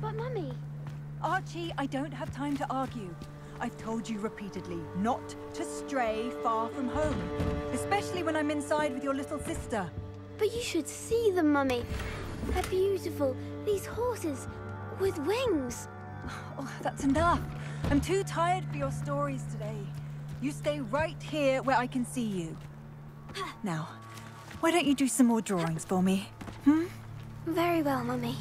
But Mummy... Archie, I don't have time to argue. I've told you repeatedly not to stray far from home, especially when I'm inside with your little sister. But you should see them, Mummy. They're beautiful. These horses with wings. Oh, that's enough. I'm too tired for your stories today. You stay right here where I can see you. Now, why don't you do some more drawings for me? Very well, Mummy.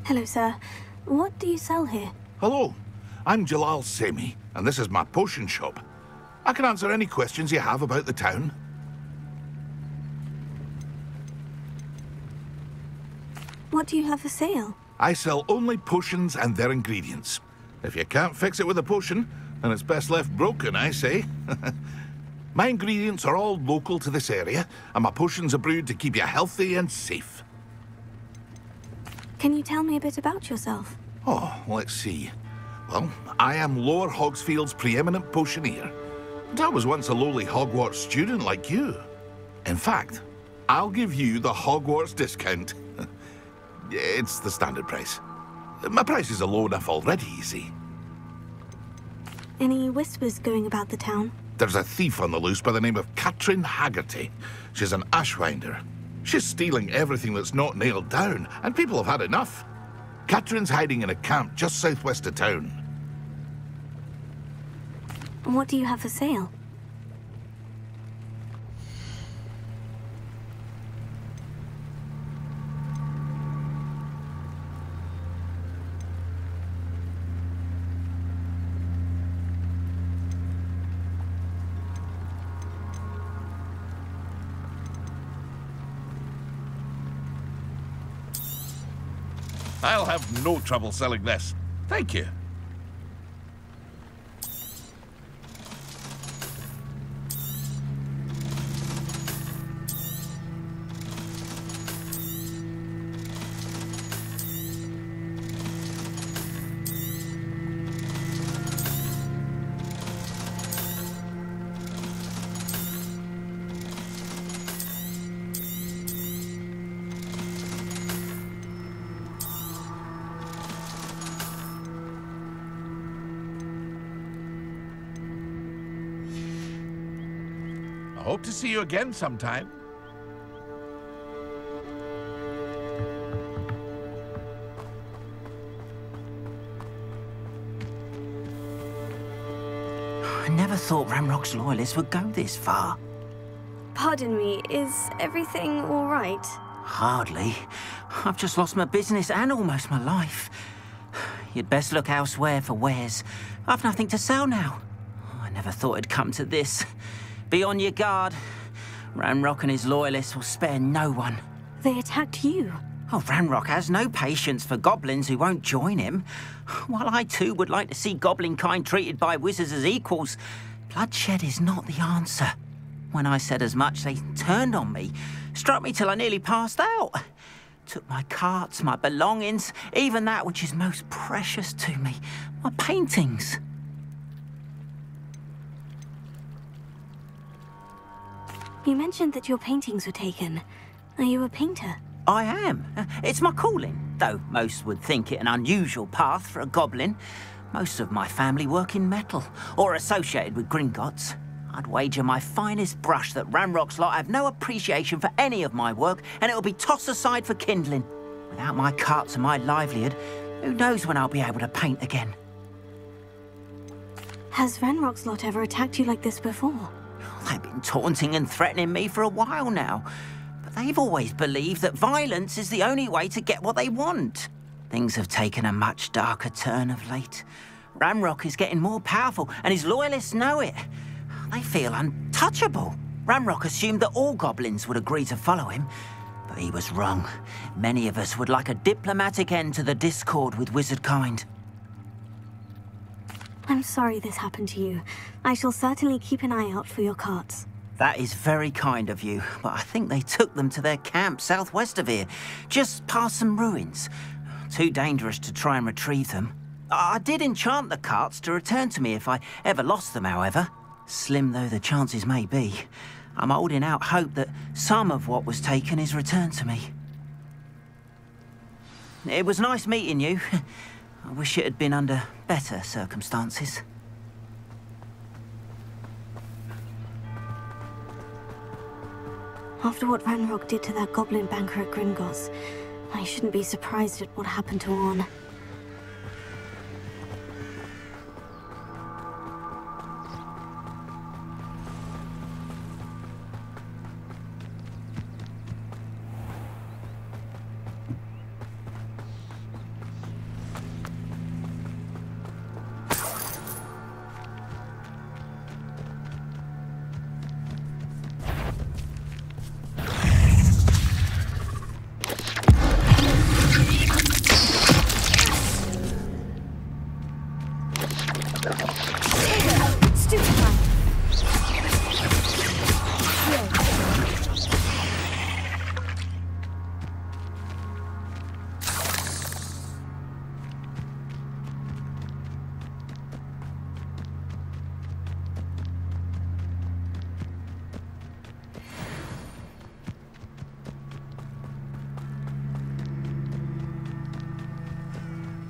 Hello, sir. What do you sell here? Hello, I'm Jalal Semi, and this is my potion shop. I can answer any questions you have about the town. What do you have for sale? I sell only potions and their ingredients. If you can't fix it with a potion, then it's best left broken, I say. My ingredients are all local to this area, and my potions are brewed to keep you healthy and safe. Can you tell me a bit about yourself? Oh, let's see. Well, I am Lower Hogsfield's preeminent potioneer. And I was once a lowly Hogwarts student like you. In fact, I'll give you the Hogwarts discount. It's the standard price. My prices are low enough already, you see. Any whispers going about the town? There's a thief on the loose by the name of Katrin Haggerty. She's an ashwinder. She's stealing everything that's not nailed down, and people have had enough. Katrin's hiding in a camp just southwest of town. What do you have for sale? I'll have no trouble selling this. Thank you. I hope to see you again sometime. I never thought Ramrock's loyalists would go this far. Pardon me, is everything all right? Hardly. I've just lost my business and almost my life. You'd best look elsewhere for wares. I've nothing to sell now. I never thought it'd come to this. Be on your guard. Ranrock and his loyalists will spare no one. They attacked you. Oh, Ranrock has no patience for goblins who won't join him. While I too would like to see goblin kind treated by wizards as equals, bloodshed is not the answer. When I said as much, they turned on me, struck me till I nearly passed out. Took my carts, my belongings, even that which is most precious to me, my paintings. You mentioned that your paintings were taken. Are you a painter? I am. It's my calling, though most would think it an unusual path for a goblin. Most of my family work in metal, or associated with Gringotts. I'd wager my finest brush that Ranrock's lot have no appreciation for any of my work, and it'll be tossed aside for kindling. Without my carts and my livelihood, who knows when I'll be able to paint again? Has Ranrock's lot ever attacked you like this before? They've been taunting and threatening me for a while now, but they've always believed that violence is the only way to get what they want. Things have taken a much darker turn of late. Ranrock is getting more powerful, and his loyalists know it. They feel untouchable. Ranrock assumed that all goblins would agree to follow him, but he was wrong. Many of us would like a diplomatic end to the discord with wizard kind. I'm sorry this happened to you. I shall certainly keep an eye out for your carts. That is very kind of you, but I think they took them to their camp southwest of here, just past some ruins. Too dangerous to try and retrieve them. I did enchant the carts to return to me if I ever lost them, however. Slim though the chances may be, I'm holding out hope that some of what was taken is returned to me. It was nice meeting you. I wish it had been under better circumstances. After what Ranrock did to that goblin banker at Gringotts, I shouldn't be surprised at what happened to Orn.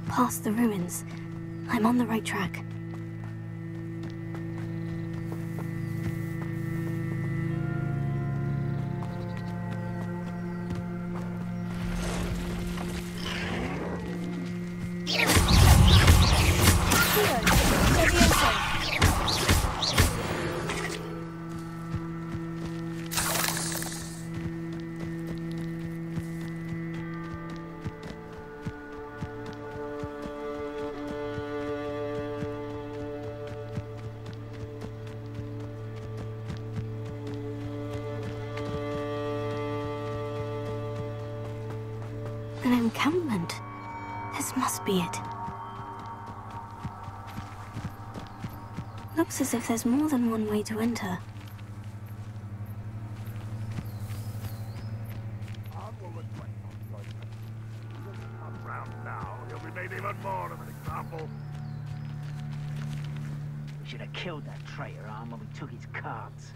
Past the ruins. I'm on the right track. An encampment. This must be it. Looks as if there's more than one way to enter. We should have killed that traitor arm when we took his cards.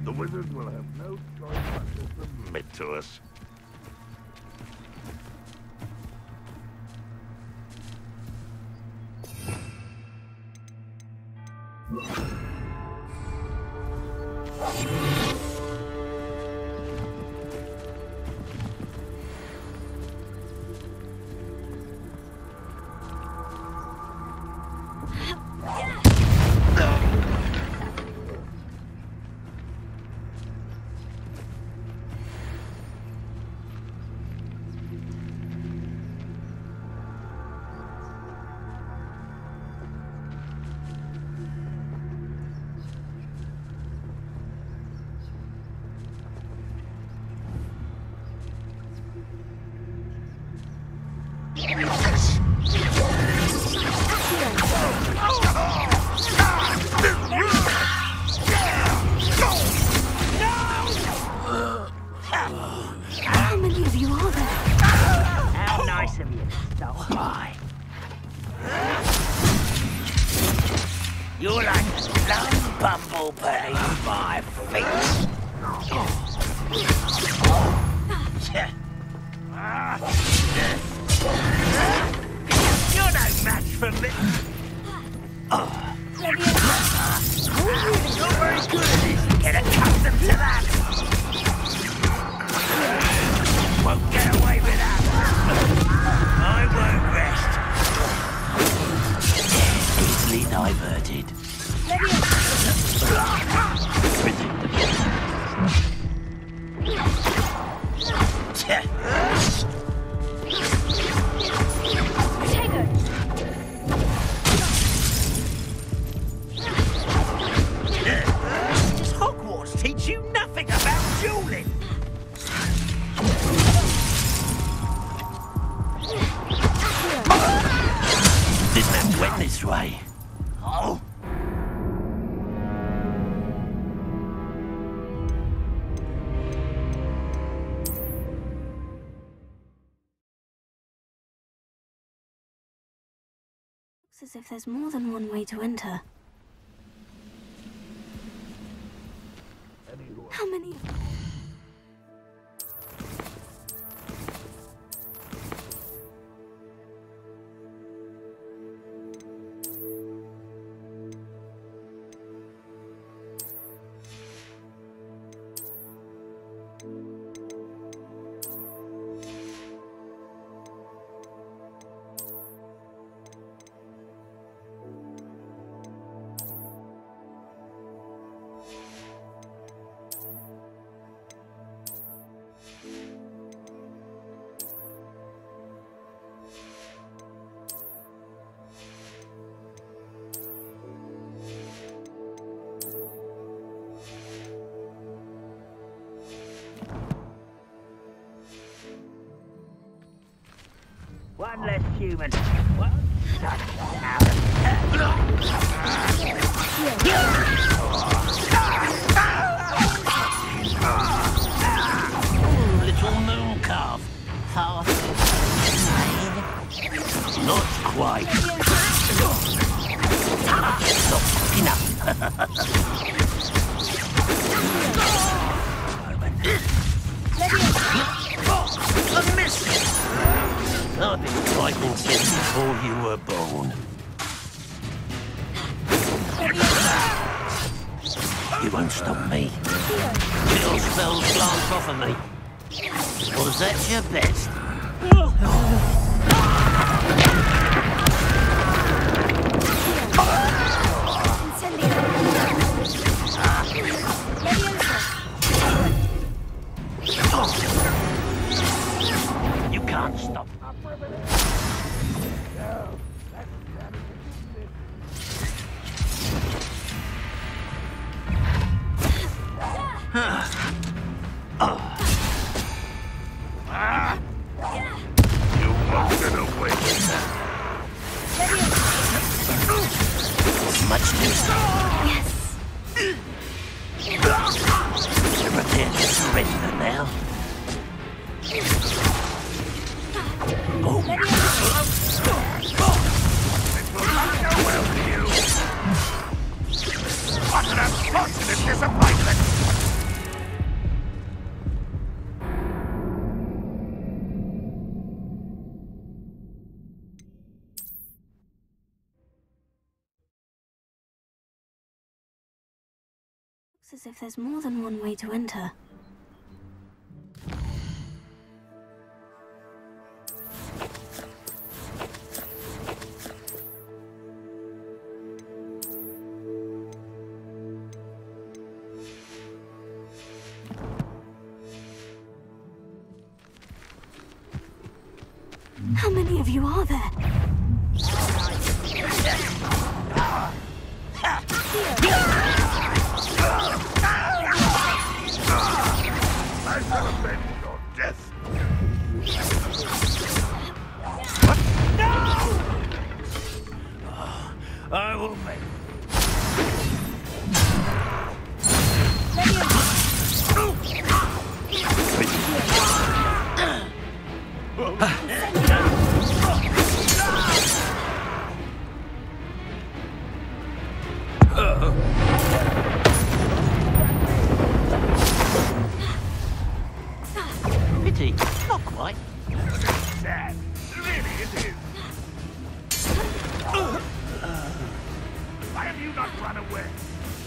The wizards will have no choice but to submit to us. How many of you are there? How nice of you to stop by. You're like a lone bumblebee in my feet. You're no match for me. You're very good at this. Get accustomed to that. Won't get away with that. I won't rest. Easily diverted. Does Hogwarts teach you nothing about dueling? Didn't have to went this way. Oh. Looks as if there's more than one way to enter. How many? One less human. What? Little moon calf. Half. Not quite. A miss! I've been fighting since before you were born. You won't stop me. Little spells glance off of me. Was that your best? You can't stop. You won't get away with that. Much too strong. Yes. Prepare to surrender now. Oh. It will not go well for you. What an unfortunate disappointment! Looks as if there's more than one way to enter. How many of you are there? I shall avenge your death. What? I will make. Pity, not quite. Sad. Really, it is. Why have you not run away?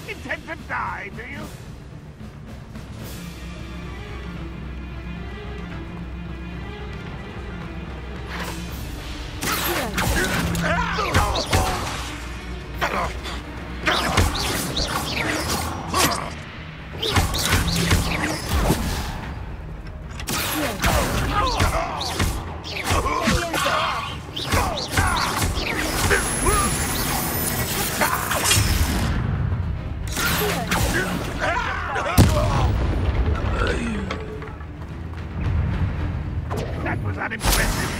Intend to die, do you? That was unimpressive.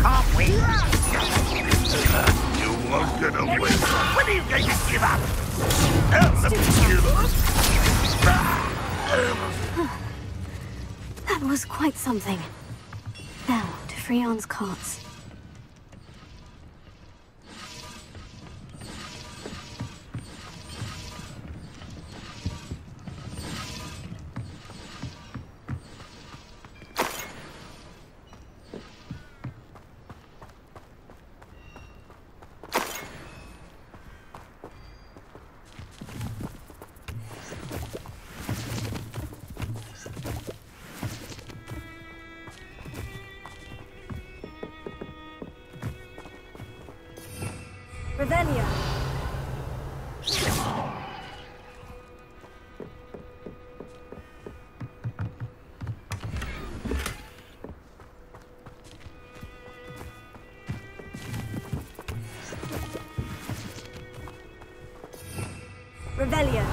Can't we? You won't get away. When are you going to give up? That That was quite something. Now, to Freon's carts. Revelia. Revelia.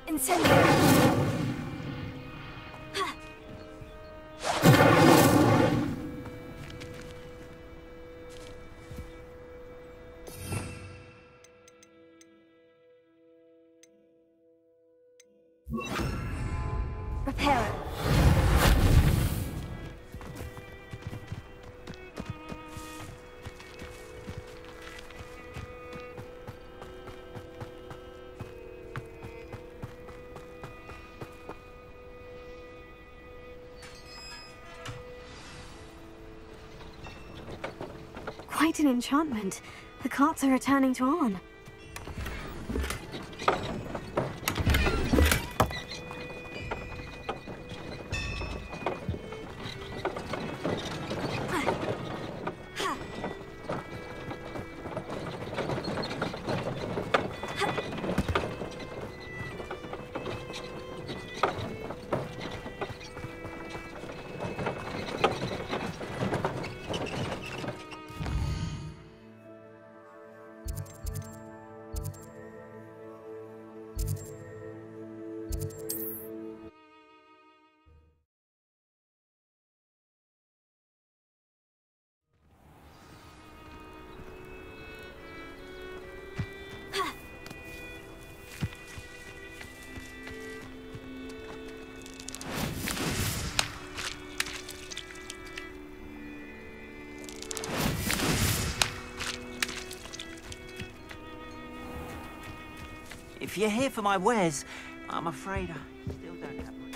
Incendio. Repair. Quite an enchantment. The carts are returning to Arn. If you're here for my wares, I'm afraid I still don't have much.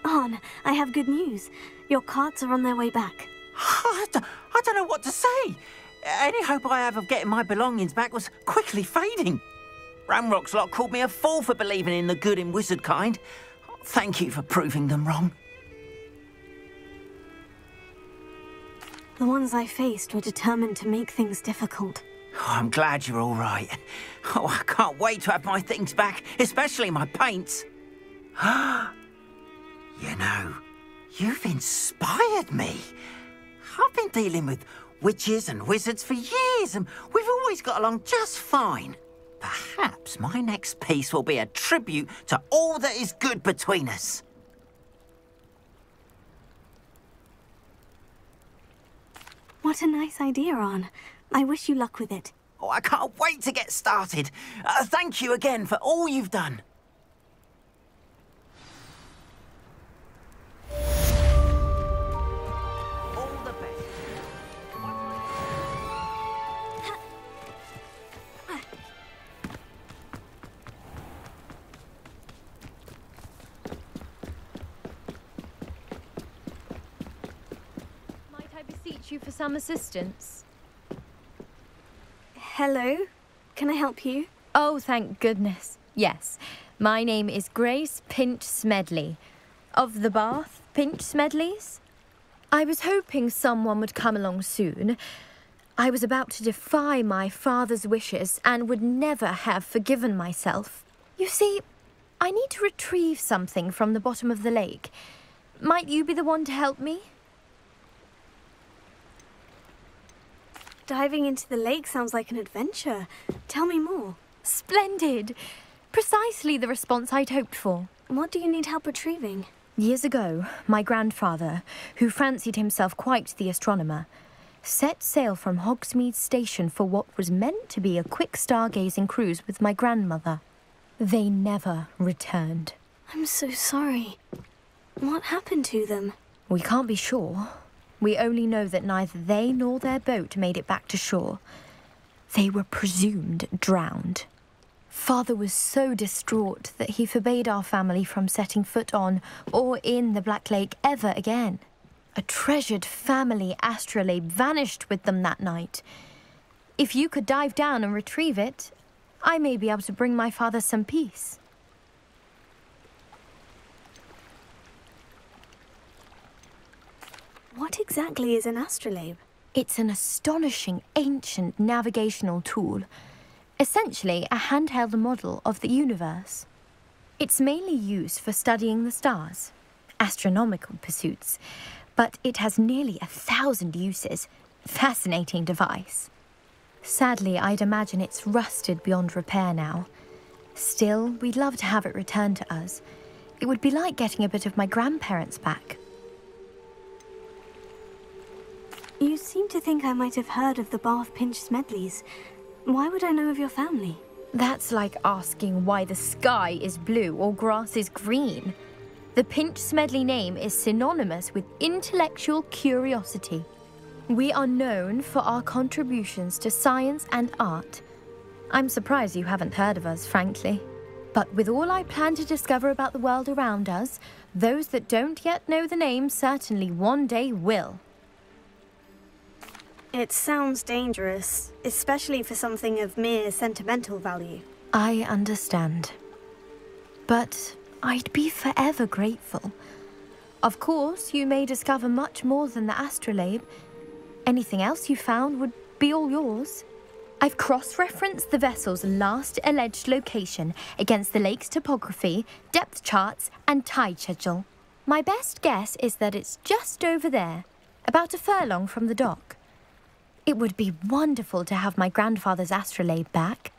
Arn, I have good news. Your carts are on their way back. I don't know what to say. Any hope I have of getting my belongings back was quickly fading. Ramrock's lot called me a fool for believing in the good in wizard kind. Thank you for proving them wrong. The ones I faced were determined to make things difficult. Oh, I'm glad you're all right. Oh, I can't wait to have my things back, especially my paints. You know, you've inspired me. I've been dealing with witches and wizards for years, and we've always got along just fine. Perhaps my next piece will be a tribute to all that is good between us. What a nice idea, Arn. I wish you luck with it. Oh, I can't wait to get started. Thank you again for all you've done. All the best. Might I beseech you for some assistance? Hello? Can I help you? Oh, thank goodness. Yes. My name is Grace Pinch Smedley. Of the Bath Pinch Smedleys? I was hoping someone would come along soon. I was about to defy my father's wishes and would never have forgiven myself. You see, I need to retrieve something from the bottom of the lake. Might you be the one to help me? Diving into the lake sounds like an adventure. Tell me more. Splendid! Precisely the response I'd hoped for. What do you need help retrieving? Years ago, my grandfather, who fancied himself quite the astronomer, set sail from Hogsmeade Station for what was meant to be a quick stargazing cruise with my grandmother. They never returned. I'm so sorry. What happened to them? We can't be sure. We only know that neither they nor their boat made it back to shore. They were presumed drowned. Father was so distraught that he forbade our family from setting foot on or in the Black Lake ever again. A treasured family astrolabe vanished with them that night. If you could dive down and retrieve it, I may be able to bring my father some peace. What exactly is an astrolabe? It's an astonishing ancient navigational tool. Essentially, a handheld model of the universe. It's mainly used for studying the stars, astronomical pursuits, but it has nearly 1,000 uses. Fascinating device. Sadly, I'd imagine it's rusted beyond repair now. Still, we'd love to have it returned to us. It would be like getting a bit of my grandparents back. You seem to think I might have heard of the Bath Pinch Smedleys. Why would I know of your family? That's like asking why the sky is blue or grass is green. The Pinch Smedley name is synonymous with intellectual curiosity. We are known for our contributions to science and art. I'm surprised you haven't heard of us, frankly. But with all I plan to discover about the world around us, those that don't yet know the name certainly one day will. It sounds dangerous, especially for something of mere sentimental value. I understand. But I'd be forever grateful. Of course, you may discover much more than the astrolabe. Anything else you found would be all yours. I've cross-referenced the vessel's last alleged location against the lake's topography, depth charts, and tide schedule. My best guess is that it's just over there, about a furlong from the dock. It would be wonderful to have my grandfather's astrolabe back.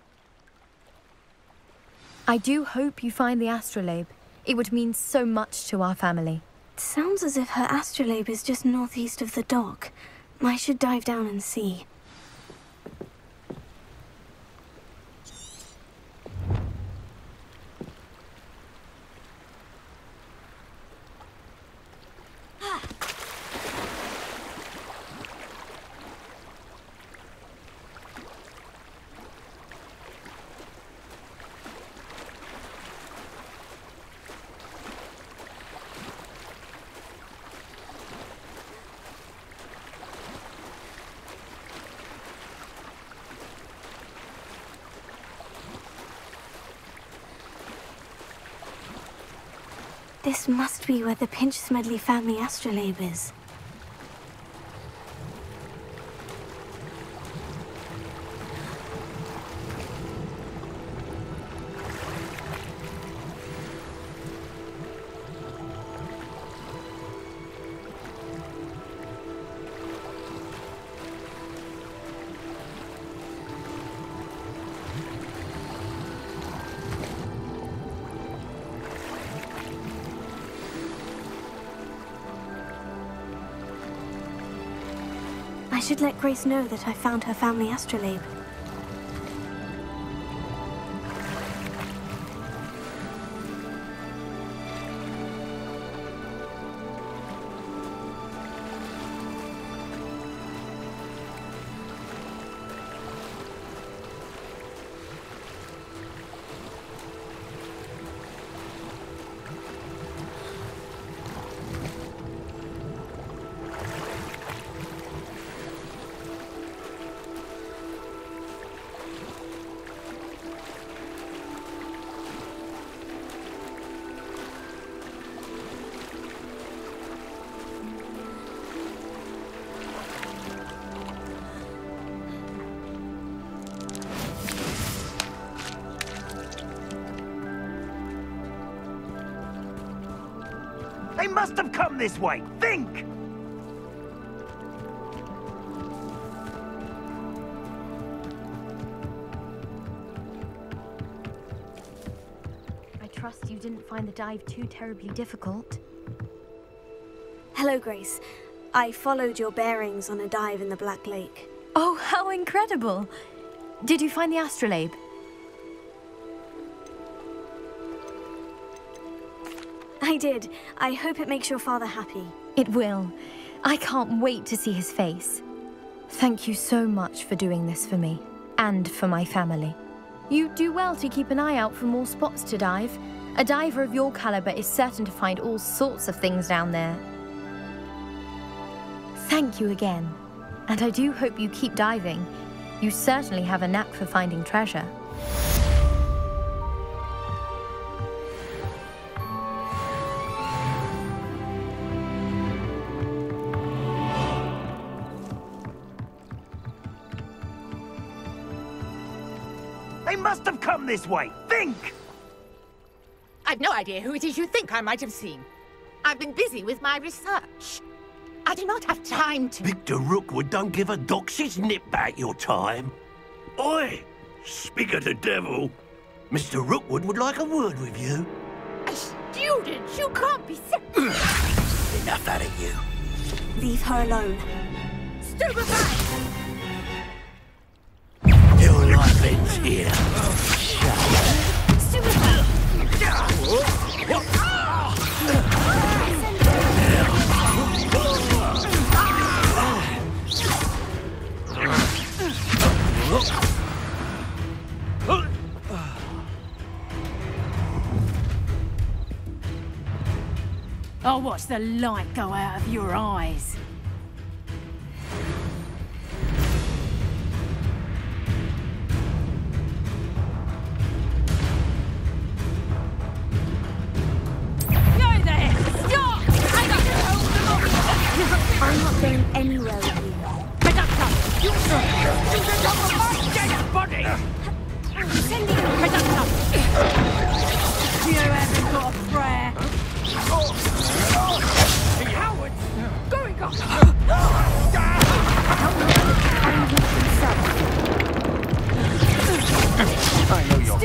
I do hope you find the astrolabe. It would mean so much to our family. It sounds as if her astrolabe is just northeast of the dock. I should dive down and see. This must be where the Pinch Smedley family astrolabe is. should let Grace know that I found her family astrolabe. They must have come this way. Think! I trust you didn't find the dive too terribly difficult. Hello, Grace. I followed your bearings on a dive in the Black Lake. Oh, how incredible! Did you find the astrolabe? I did. I hope it makes your father happy. It will. I can't wait to see his face. Thank you so much for doing this for me, and for my family. You do well to keep an eye out for more spots to dive. A diver of your caliber is certain to find all sorts of things down there. Thank you again, and I do hope you keep diving. You certainly have a knack for finding treasure. They must have come this way. Think! I've no idea who it is you think I might have seen. I've been busy with my research. I do not have time to... Victor Rookwood don't give a doxy's nip back your time. Oi! Speak of the devil. Mr. Rookwood would like a word with you. A student? You can't be serious. Enough out of you. Leave her alone. Stupefy! Your life ends here. I'll watch the light go out of your eyes. I'm not going anywhere with you. You haven't got a prayer. Cowards! Going on! I know you're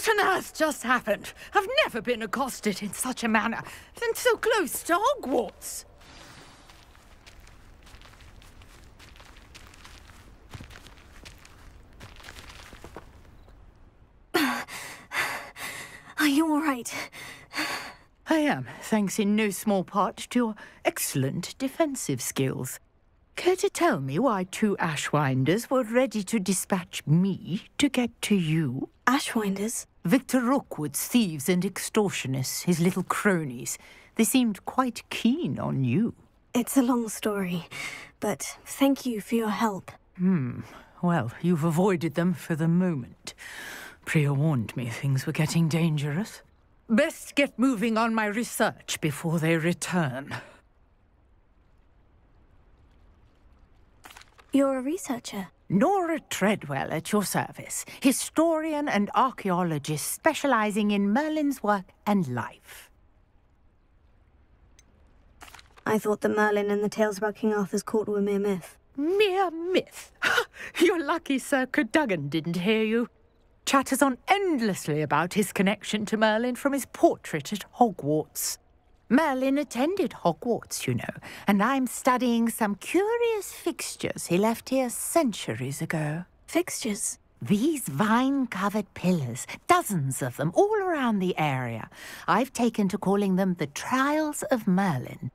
What on earth just happened? I've never been accosted in such a manner, and so close to Hogwarts. Are you all right? I am, thanks in no small part to your excellent defensive skills. Care to tell me why two Ashwinders were ready to dispatch me to get to you? Ashwinders? Victor Rookwood's thieves and extortionists, his little cronies. They seemed quite keen on you. It's a long story, but thank you for your help. Well, you've avoided them for the moment. Priya warned me things were getting dangerous. Best get moving on my research before they return. You're a researcher? Nora Treadwell at your service, historian and archaeologist specializing in Merlin's work and life. I thought that Merlin and the tales about King Arthur's court were mere myth. mere myth. You're lucky Sir Cadogan didn't hear you. Chatters on endlessly about his connection to Merlin from his portrait at Hogwarts. Merlin attended Hogwarts, you know, and I'm studying some curious fixtures he left here centuries ago. Fixtures? These vine-covered pillars, dozens of them, all around the area. I've taken to calling them the Trials of Merlin.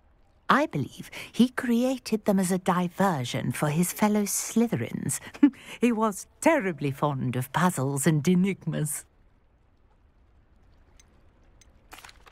I believe he created them as a diversion for his fellow Slytherins. He was terribly fond of puzzles and enigmas.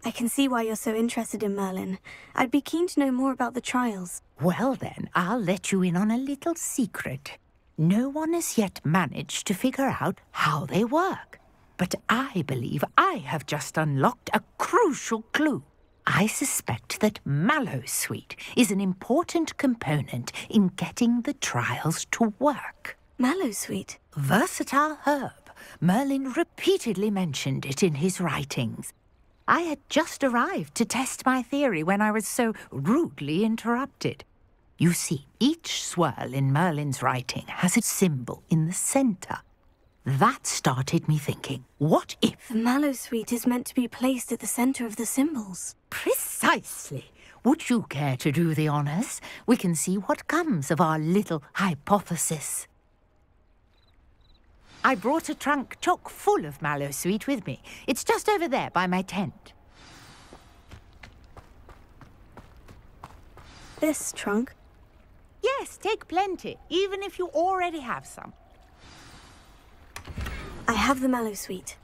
I can see why you're so interested in Merlin. I'd be keen to know more about the trials. Well then, I'll let you in on a little secret. No one has yet managed to figure out how they work. But I believe I have just unlocked a crucial clue. I suspect that Mallowsweet is an important component in getting the trials to work. Mallowsweet? Versatile herb. Merlin repeatedly mentioned it in his writings. I had just arrived to test my theory when I was so rudely interrupted. You see, each swirl in Merlin's writing has a symbol in the centre. That started me thinking, what if... The Mallowsweet is meant to be placed at the centre of the symbols. Precisely. Would you care to do the honours? We can see what comes of our little hypothesis. I brought a trunk chock full of Mallowsweet with me. It's just over there by my tent. This trunk? Yes, take plenty, even if you already have some. I have the Mallowsweet.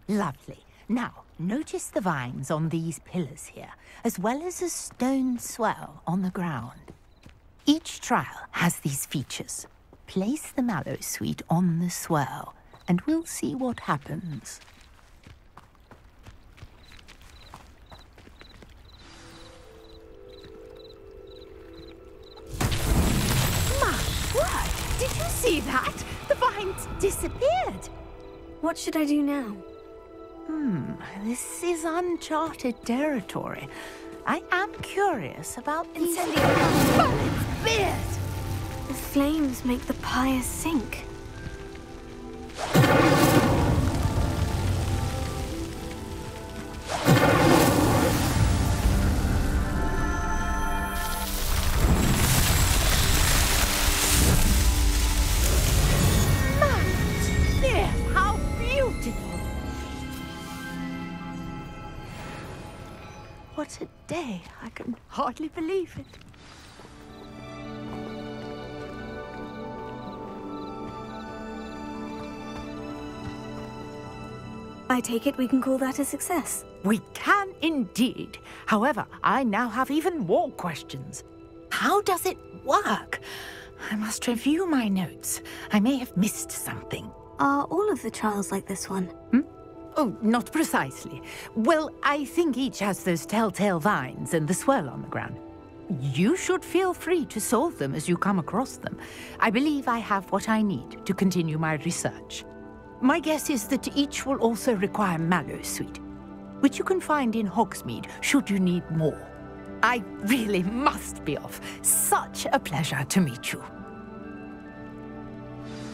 Lovely. Now, notice the vines on these pillars here, as well as a stone swell on the ground. Each trial has these features. Place the Mallowsweet on the swell, and we'll see what happens. My word! Did you see that? The vines disappeared. What should I do now? This is uncharted territory. I am curious about these... Incendiary! beard! The flames make the pyre sink. How beautiful! What a day! I can hardly believe it. I take it we can call that a success. We can indeed. However, I now have even more questions. How does it work? I must review my notes. I may have missed something. Are all of the trials like this one? Oh, not precisely. Well, I think each has those telltale vines and the swirl on the ground. You should feel free to solve them as you come across them. I believe I have what I need to continue my research. My guess is that each will also require Mallowsweet, which you can find in Hogsmeade should you need more. I really must be off. Such a pleasure to meet you.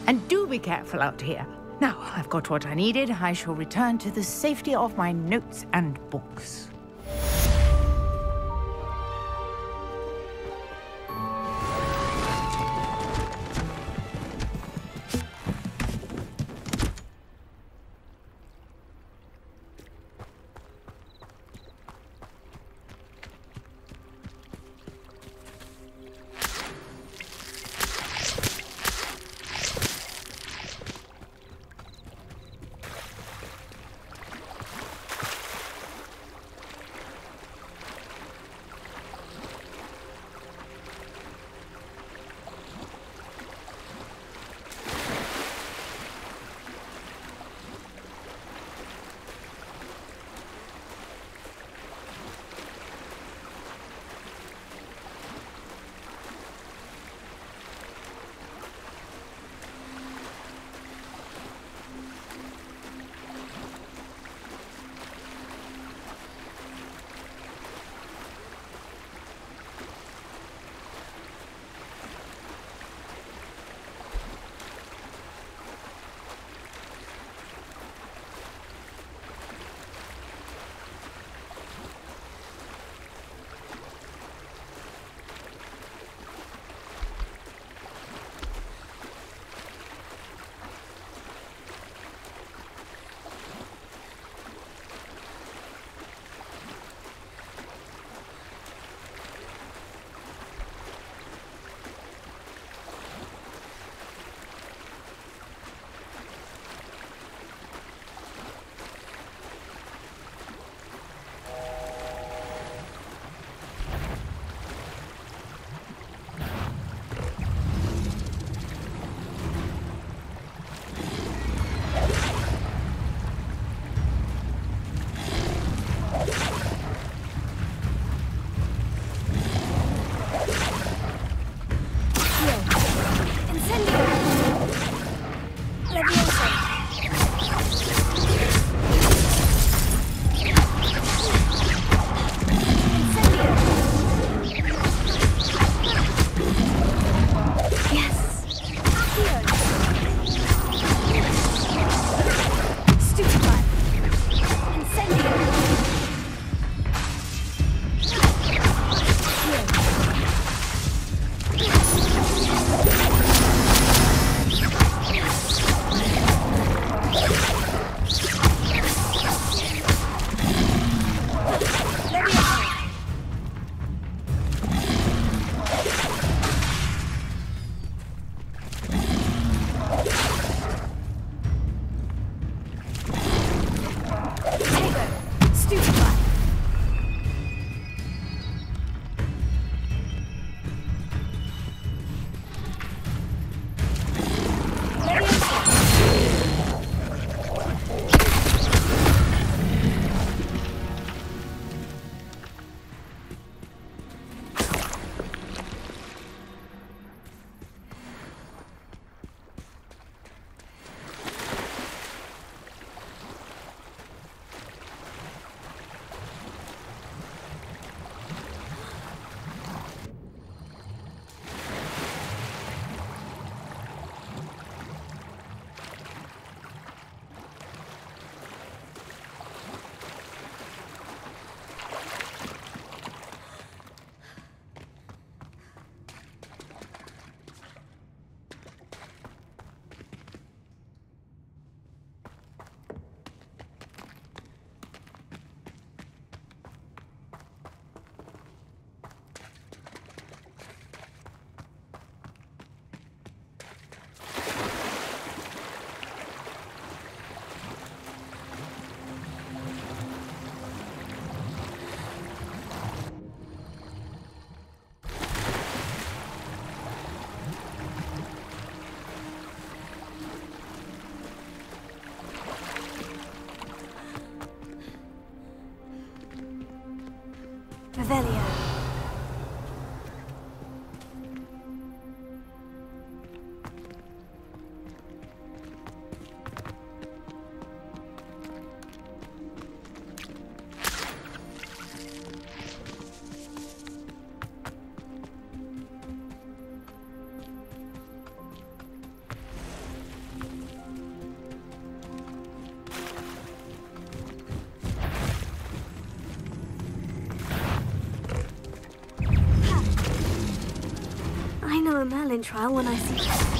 And do be careful out here. Now, I've got what I needed. I shall return to the safety of my notes and books. Revelio. I know a Merlin trial when I see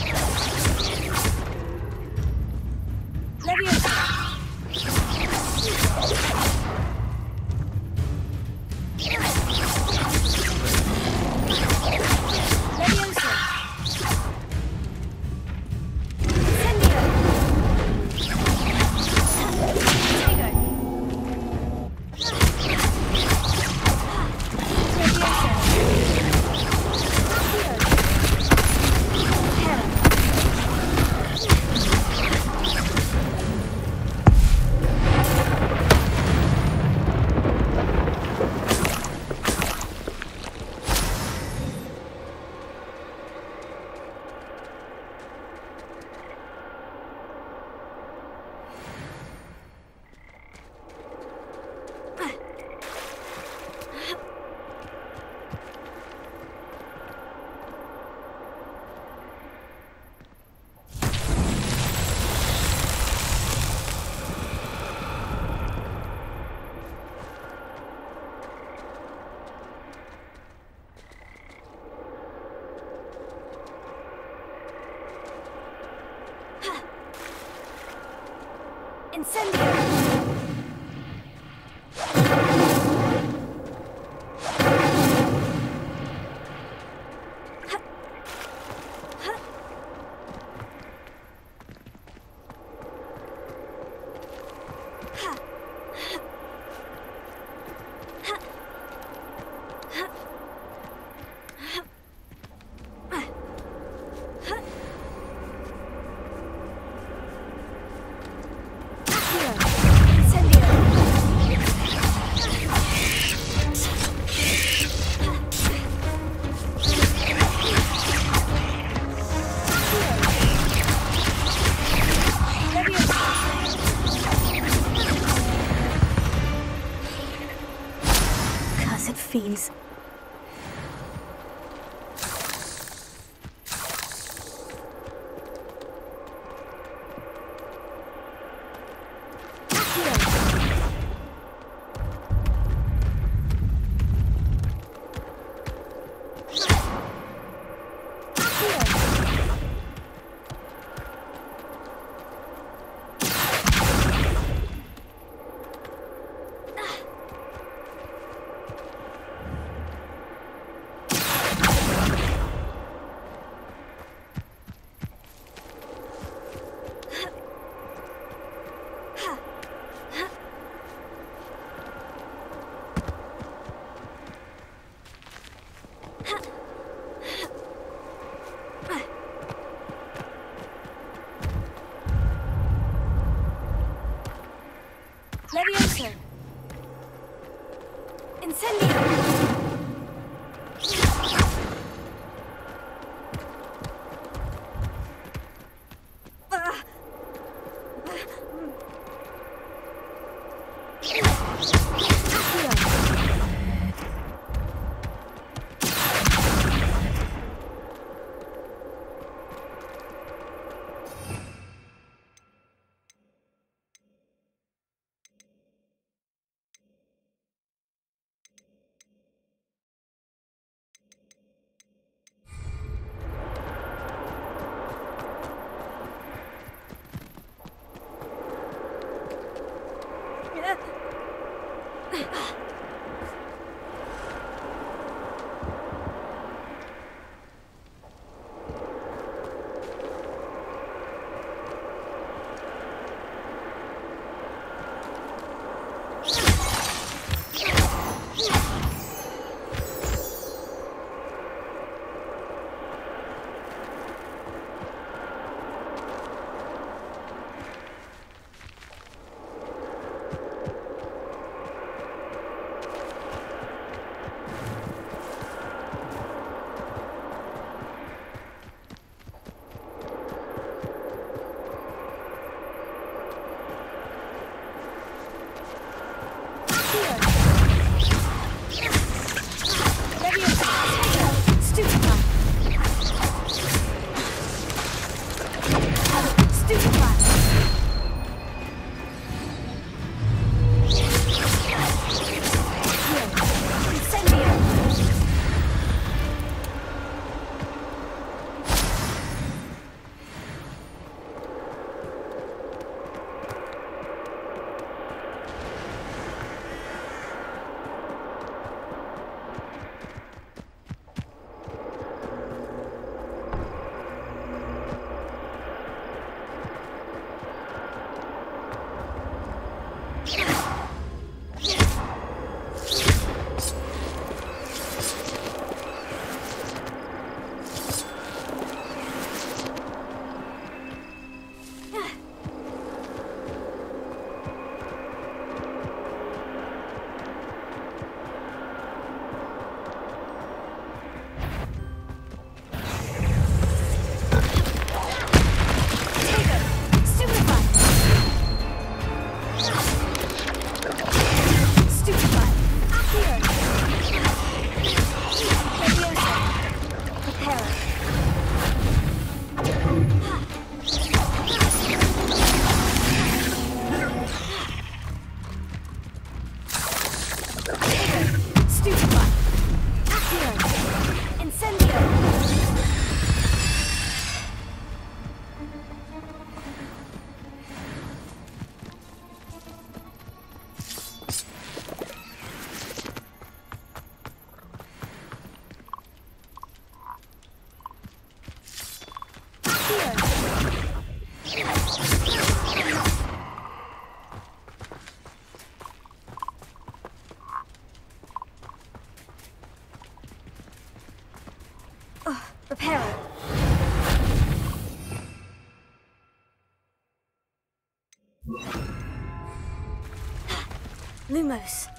fiends. Levioso. Incendio. Repair it. Lumos.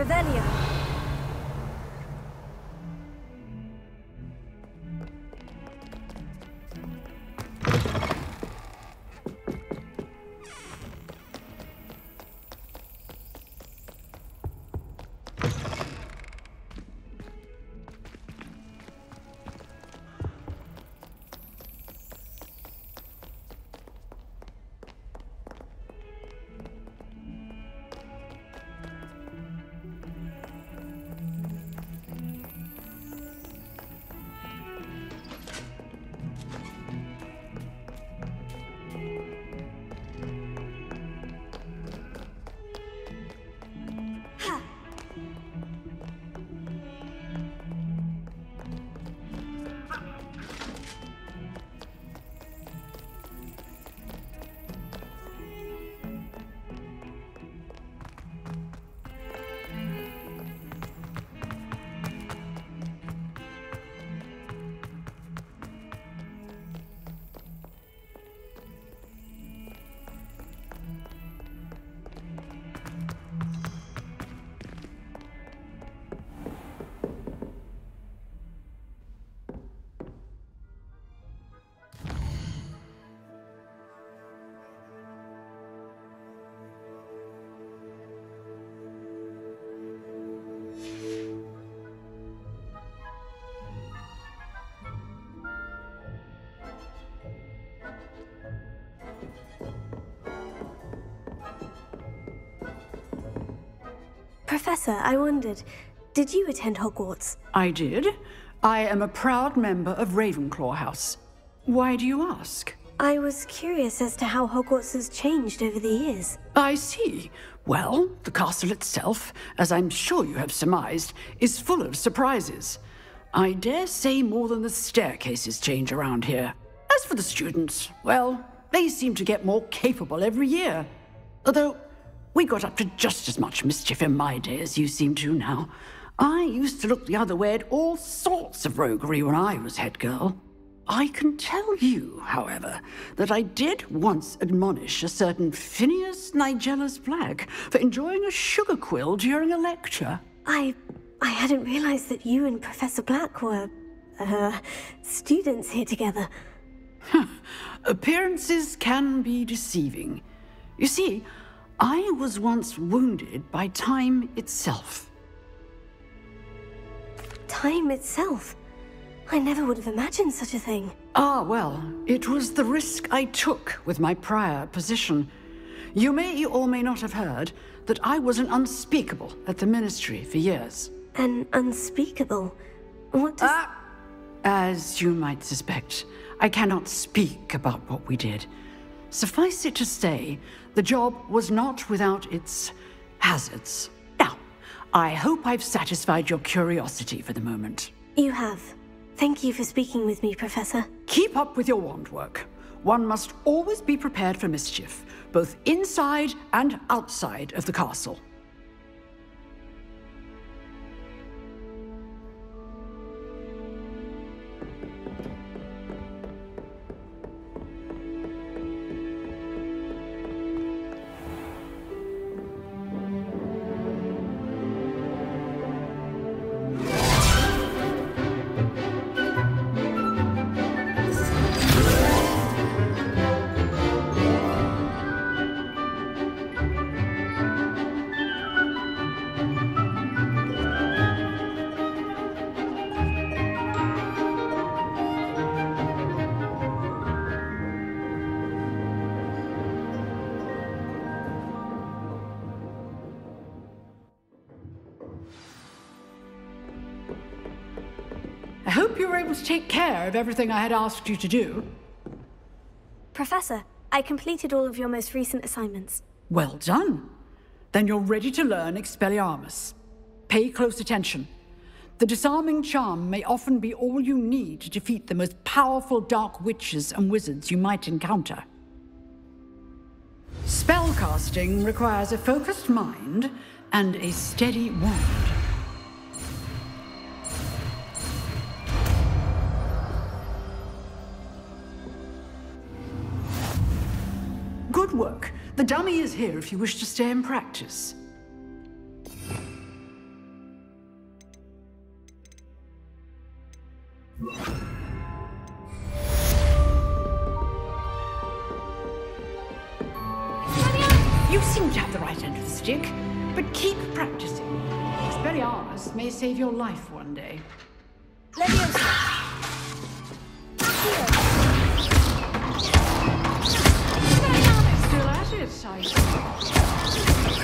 Revelio. Professor, I wondered, did you attend Hogwarts? I did. I am a proud member of Ravenclaw House. Why do you ask? I was curious as to how Hogwarts has changed over the years. I see. Well, the castle itself, as I'm sure you have surmised, is full of surprises. I dare say more than the staircases change around here. As for the students, well, they seem to get more capable every year. Although, we got up to just as much mischief in my day as you seem to now. I used to look the other way at all sorts of roguery when I was head girl. I can tell you, however, that I did once admonish a certain Phineas Nigellus Black for enjoying a sugar quill during a lecture. I hadn't realized that you and Professor Black were, students here together. Appearances can be deceiving. You see, I was once wounded by time itself. Time itself? I never would have imagined such a thing. Ah, well, it was the risk I took with my prior position. You may or may not have heard that I was an unspeakable at the Ministry for years. An unspeakable? What does... As you might suspect, I cannot speak about what we did. Suffice it to say, the job was not without its hazards. Now, I hope I've satisfied your curiosity for the moment. You have. Thank you for speaking with me, Professor. Keep up with your wand work. One must always be prepared for mischief, both inside and outside of the castle. I hope you were able to take care of everything I had asked you to do. Professor, I completed all of your most recent assignments. Well done. Then you're ready to learn Expelliarmus. Pay close attention. The disarming charm may often be all you need to defeat the most powerful dark witches and wizards you might encounter. Spellcasting requires a focused mind and a steady wand. Good work. The dummy is here if you wish to stay and practice. You seem to have the right end of the stick, but keep practicing. Expelliarmus may save your life one day. Still at it, I see.